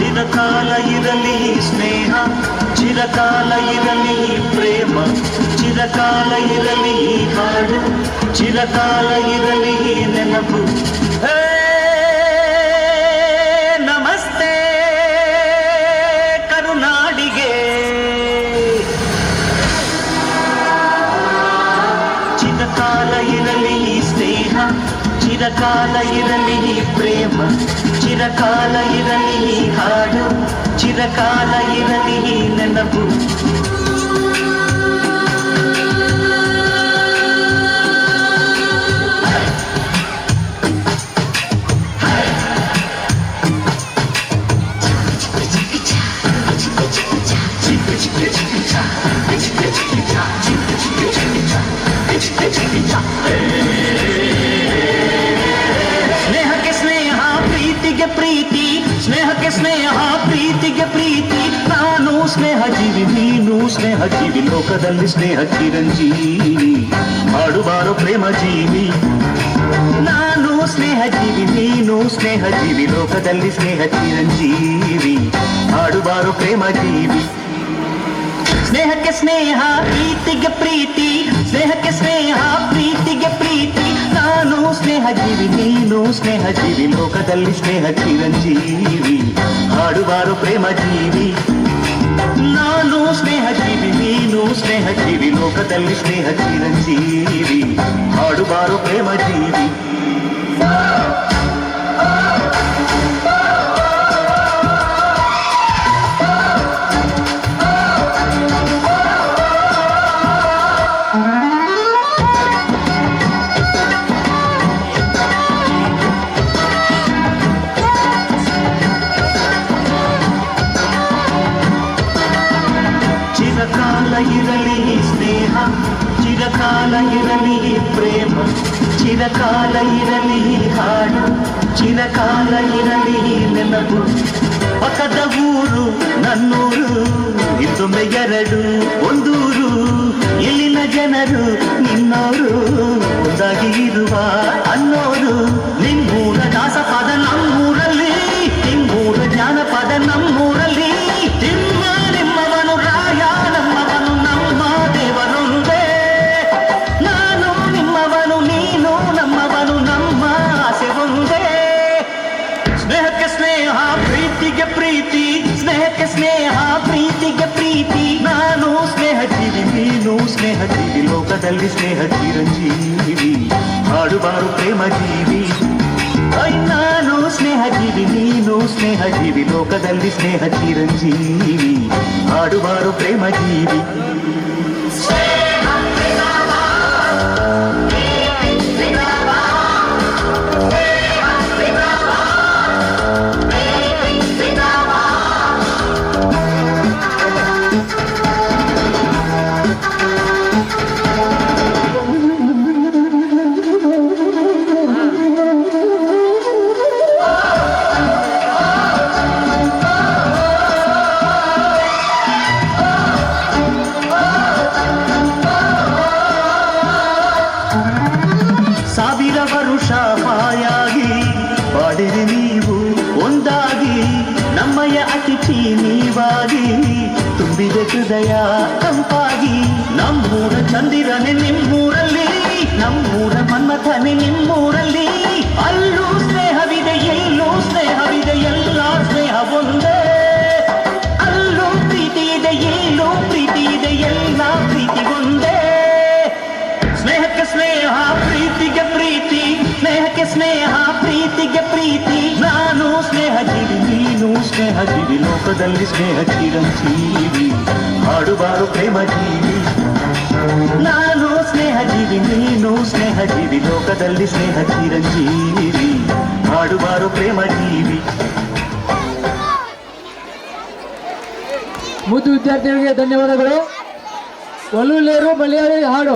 ಚಿರಕಾಲ ಇರಲಿ ಸ್ನೇಹ, ಚಿರಕಾಲ ಇರಲಿ ಪ್ರೇಮ, ಚಿರಕಾಲ ಇರಲಿ ಹಾಡು, ಚಿರಕಾಲ ಇರಲಿ ನೆನಪು. ನಮಸ್ತೆ ಕರುನಾಡಿಗೆ. ಚಿರಕಾಲ ಇರಲಿ ಸ್ನೇಹ, ಚಿರಕಾಲ ಇರಲಿ ಪ್ರೇಮ, ಚಿರಕಾಲ ಇರಲಿ ಹಾಡು, ಚಿರಕಾಲ ಇರಲಿ ನೆನಪು. ಸ್ನೇಹಕ್ಕೆ ಸ್ನೇಹ, ಪ್ರೀತಿಗೆ ಪ್ರೀತಿ, ಸ್ನೇಹಕ್ಕೆ ಸ್ನೇಹ, ಪ್ರೀತಿಗೆ ಪ್ರೀತಿ. ನಾನು ಸ್ನೇಹ ಜೀವಿ, ನೀನು ಸ್ನೇಹ ಜೀವಿ, ಲೋಕದಲ್ಲಿ ಸ್ನೇಹ ಚಿರಂಜೀವಿ. ಹಾಡುಬಾರೋ ಪ್ರೇಮ ಜೀವಿ. ನಾನು ಸ್ನೇಹ ಜೀವಿ, ನೀನು ಸ್ನೇಹ ಜೀವಿ, ಲೋಕದಲ್ಲಿ ಸ್ನೇಹ ಚಿರಂಜೀವಿ. ಹಾಡುಬಾರೋ ಪ್ರೇಮ ಜೀವಿ. ಸ್ನೇಹಕ್ಕೆ ಸ್ನೇಹ, ಪ್ರೀತಿಗೆ ಪ್ರೀತಿ, ಸ್ನೇಹಕ್ಕೆ ಸ್ನೇಹ, ಪ್ರೀತಿಗೆ ಪ್ರೀತಿ. ನಾನು ಸ್ನೇಹ ಜೀವಿ, ನೀನು ಸ್ನೇಹ ಜೀವಿ, ಲೋಕದಲ್ಲಿ ಸ್ನೇಹ ಚಿರಂಜೀವಿ. ಹಾಡುಬಾರೋ ಪ್ರೇಮ ಜೀವಿ. ನಾನು ಸ್ನೇಹ ಜೀವಿ, ನೀನು ಸ್ನೇಹ ಜೀವಿ, ಲೋಕದಲ್ಲಿ ಸ್ನೇಹ ಚಿರಂಜೀವಿ. ಹಾಡುಬಾರೋ ಪ್ರೇಮ ಜೀವಿ. ಚಿರಕಾಲ ಇರಲಿ ಸ್ನೇಹ, ಚಿರಕಾಲ ಇರಲಿ ಪ್ರೇಮ, ಚಿರಕಾಲ ಇರಲಿ ಹಾಡು, ಚಿರಕಾಲ ಇರಲಿ ನೆನಪು. ಪಕ್ಕದ ಊರು ನನ್ನೂರು, ಇನ್ನೊಮ್ಮೆ ಎರಡು ಒಂದೂರು. ಇಲ್ಲಿನ ಜನರು ನಿನ್ನೋರು, ಒಂದಾಗಿ ಇರುವ ಅನ್ನೋರು. ನಿಮ್ಮೂರ ದಾಸಪದ ನಮ್ಮೂರಲ್ಲಿ, ನಿಮ್ಮೂರ ಜಾನಪದ ನಮ್ಮೂರಲ್ಲಿ. ನಿಮ್ಮವನು ರಾಯ, ನಮ್ಮವನು ನಮ್ಮ ದೇವರೊಂದೇ. ನಾನು ನಿಮ್ಮವನು, ನೀನು ನಮ್ಮವನು, ನಮ್ಮ ಆಸೆ ಒಂದೇ. ಸ್ನೇಹಕ್ಕೆ ಸ್ನೇಹ, ಪ್ರೀತಿಗೆ ಪ್ರೀತಿ, ಸ್ನೇಹಕ್ಕೆ ಸ್ನೇಹ, ಪ್ರೀತಿಗೆ ಪ್ರೀತಿ. ನಾನು ಸ್ನೇಹ ಜೀವಿ, ನೀನು ಸ್ನೇಹ ಜೀವಿ, ಲೋಕದಲ್ಲಿ ಸ್ನೇಹ ಚಿರಂಜೀವಿ. ಹಾಡುಬಾರೋ ಪ್ರೇಮ ಜೀವಿ. ನಾನು ಸ್ನೇಹ ಜೀವಿ, ನೀನು ಸ್ನೇಹ ಜೀವಿ, ಲೋಕದಲ್ಲಿ ಸ್ನೇಹ ಚಿರಂಜೀವಿ. ಹಾಡುಬಾರೋ ಪ್ರೇಮ ಜೀವಿ. ಸಾವಿರ ವರುಷ ಹಾಯಾಗಿ ಬಾಡಿರಿ ನೀವು ಒಂದಾಗಿ, ನಮ್ಮಯ ಅತಿಥಿ ನೀವಾಗಿ, ತುಂಬಿದೆ ಹೃದಯ ತಂಪಾಗಿ. ನಮ್ಮೂರ ಚಂದಿರನೆ ನಿಮ್ಮೂರಲ್ಲಿ, ನಮ್ಮೂರ ಮನ್ಮಥನೆ ನಿಮ್ಮೂರಲ್ಲಿ. ಅಲ್ಲೂ ಸ್ನೇಹವಿದೆ, ಎಲ್ಲೂ ಸ್ನೇಹವಿದೆ, ಎಲ್ಲ ಸ್ನೇಹ ಒಂದೇ. ಅಲ್ಲೂ ಪ್ರೀತಿ ಇದೆ, ಎಲ್ಲೂ ಪ್ರೀತಿ ಇದೆ, ಎಲ್ಲ ಪ್ರೀತಿ ಒಂದೇ. ಸ್ನೇಹಕ್ಕೆ ಸ್ನೇಹ, ಪ್ರೀತಿಗೆ ಪ್ರೀತಿ, ಸ್ನೇಹಕ್ಕೆ ಸ್ನೇಹ, ಪ್ರೀತಿಗೆ ಪ್ರೀತಿ. ನಾನು ಸ್ನೇಹ ಜೀವಿ, ನೀನು ಸ್ನೇಹ ಜೀವಿ, ಲೋಕದಲ್ಲಿ ಸ್ನೇಹ ಚಿರಂಜೀವಿ. ಹಾಡುಬಾರೋ ಪ್ರೇಮ ಜೀವಿ. ನಾನು ಸ್ನೇಹ ಜೀವಿ, ನೀನು ಸ್ನೇಹ ಜೀವಿ, ಲೋಕದಲ್ಲಿ ಸ್ನೇಹ ಚಿರಂಜೀವಿ. ಹಾಡುಬಾರೋ ಪ್ರೇಮ ಜೀವಿ. ಮುದ್ದು ವಿದ್ಯಾರ್ಥಿಗಳಿಗೆ ಧನ್ಯವಾದಗಳು. ಒಲ್ಲೂಲೇರು ಮಲಯಾಳಿ ಹಾಡು.